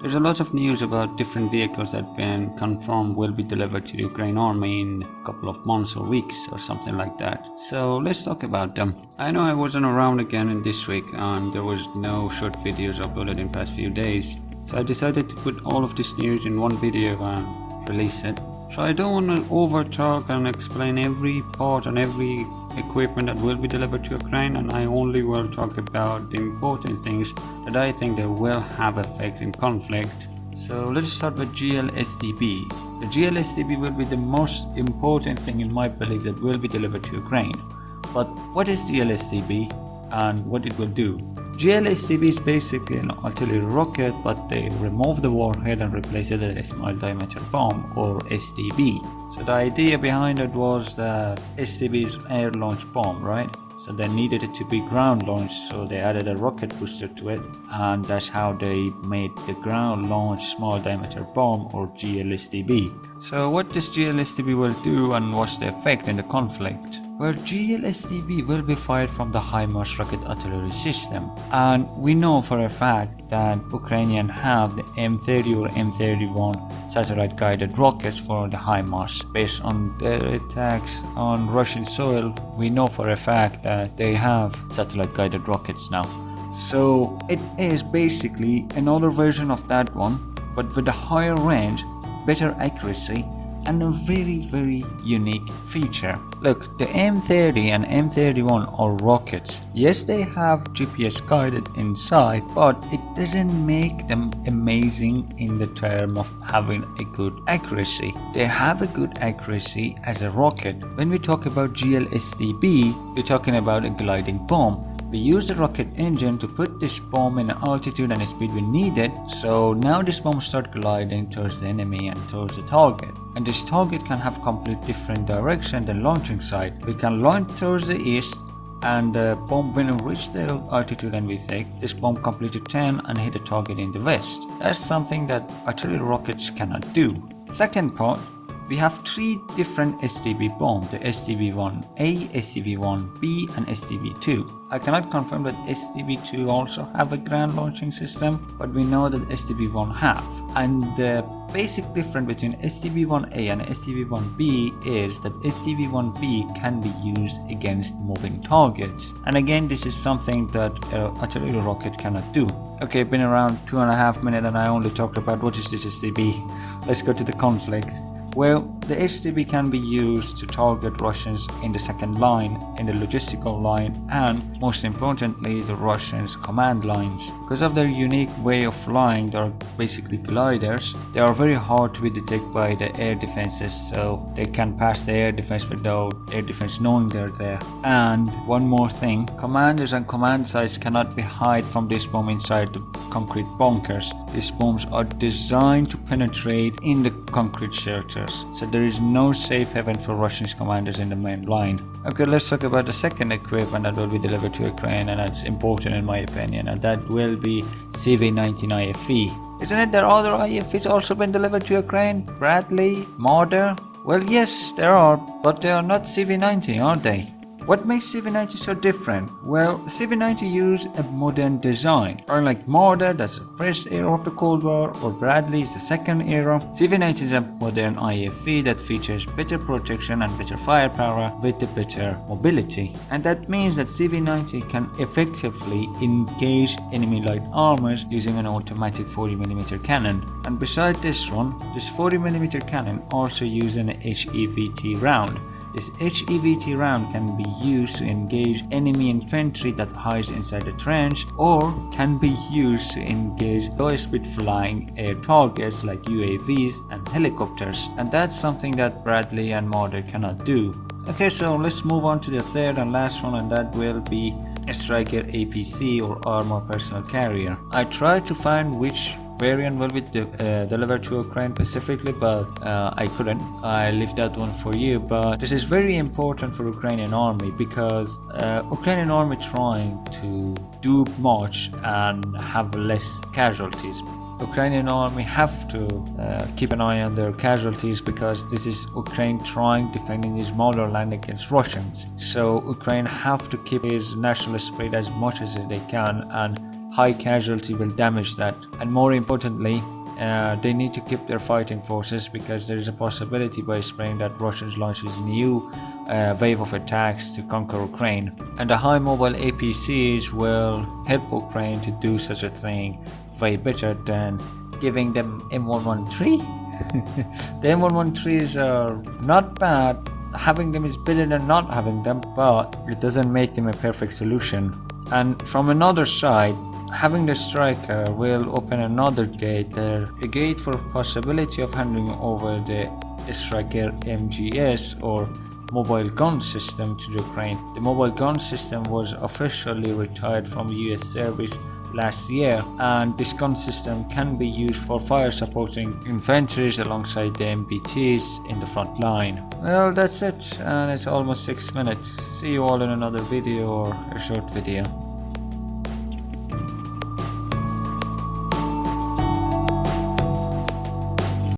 There's a lot of news about different vehicles that been confirmed will be delivered to the Ukraine army in a couple of months or weeks or something like that. So let's talk about them. I know I wasn't around again in this week and there was no short videos uploaded in past few days. So I decided to put all of this news in one video and release it. So I don't want to over talk and explain every part and every equipment that will be delivered to Ukraine, and I only will talk about the important things that I think that will have effect in conflict. So let's start with GLSDB. The GLSDB will be the most important thing in my belief that will be delivered to Ukraine. But what is GLSDB and what it will do? GLSDB is basically an artillery rocket, but they remove the warhead and replace it with a small diameter bomb, or SDB. So the idea behind it was that SDB is an air launched bomb, right? So they needed it to be ground launched, so they added a rocket booster to it, and that's how they made the ground launched small diameter bomb, or GLSDB. So what this GLSDB will do and what's the effect in the conflict? Well, GLSDB will be fired from the HIMARS rocket artillery system, and we know for a fact that Ukrainian have the M30 or M31 satellite guided rockets for the HIMARS. Based on their attacks on Russian soil, we know for a fact that they have satellite guided rockets now. So it is basically another version of that one, but with a higher range, better accuracy, and a very unique feature. Look, the M30 and M31 are rockets. Yes, they have GPS guided inside, but it doesn't make them amazing in the term of having a good accuracy. They have a good accuracy as a rocket. When we talk about GLSDB, we're talking about a gliding bomb. We use the rocket engine to put this bomb in an altitude and a speed we needed, so now this bomb starts gliding towards the enemy and towards the target. And this target can have complete different direction than launching side. We can launch towards the east, and the bomb when it reaches the altitude and we think, this bomb completely turn and hit the target in the west. That's something that artillery rockets cannot do. Second part, we have three different SDB bombs, the SDB-1A, SDB-1B and SDB-2. I cannot confirm that SDB-2 also have a ground launching system, but we know that SDB-1 have. And the basic difference between SDB-1A and SDB-1B is that SDB-1B can be used against moving targets. And again, this is something that artillery rocket cannot do. Okay, been around 2.5 minutes and I only talked about what is this SDB. Let's go to the conflict. Well, the SDB can be used to target Russians in the second line, in the logistical line, and most importantly, the Russians' command lines. Because of their unique way of flying, they are basically gliders. They are very hard to be detected by the air defenses, so they can pass the air defense without air defense knowing they're there. And one more thing, commanders and command sites cannot be hid from this bomb inside the concrete bunkers. These bombs are designed to penetrate in the concrete shelters. So there is no safe haven for Russian commanders in the main line. Okay, let's talk about the second equipment that will be delivered to Ukraine, and that's important in my opinion, and that will be CV-19 IFV. Isn't it that other IFVs also been delivered to Ukraine? Bradley, Marder? Well, yes, there are, but they are not CV-90, are they? What makes CV-90 so different? Well, CV-90 use a modern design. Unlike Marder, that's the first era of the Cold War, or Bradley is the second era, CV-90 is a modern IFV that features better protection and better firepower with the better mobility. And that means that CV-90 can effectively engage enemy light armors using an automatic 40mm cannon. And beside this one, this 40mm cannon also uses an HEVT round. This HEVT round can be used to engage enemy infantry that hides inside the trench, or can be used to engage low-speed flying air targets like UAVs and helicopters, and that's something that Bradley and Marder cannot do. Okay, so let's move on to the third and last one, and that will be a Striker APC, or Armor Personal Carrier. I tried to find which variant will be delivered to Ukraine specifically, but I couldn't. I left that one for you, but this is very important for Ukrainian army because Ukrainian army trying to do much and have less casualties. Ukrainian army have to keep an eye on their casualties because this is Ukraine trying defending his motherland against Russians. So Ukraine have to keep his national spirit as much as they can and high casualty will damage that. And more importantly, they need to keep their fighting forces, because there is a possibility by spring that Russians launches a new wave of attacks to conquer Ukraine. And the high mobile APCs will help Ukraine to do such a thing way better than giving them M113. The M113s are not bad. Having them is better than not having them, but it doesn't make them a perfect solution. And from another side, having the striker will open another gate there, a gate for possibility of handing over the striker MGS or mobile gun system to Ukraine. The mobile gun system was officially retired from US service last year, and this gun system can be used for fire supporting inventories alongside the MBTs in the front line. Well, that's it, and it's almost 6 minutes. See you all in another video or a short video.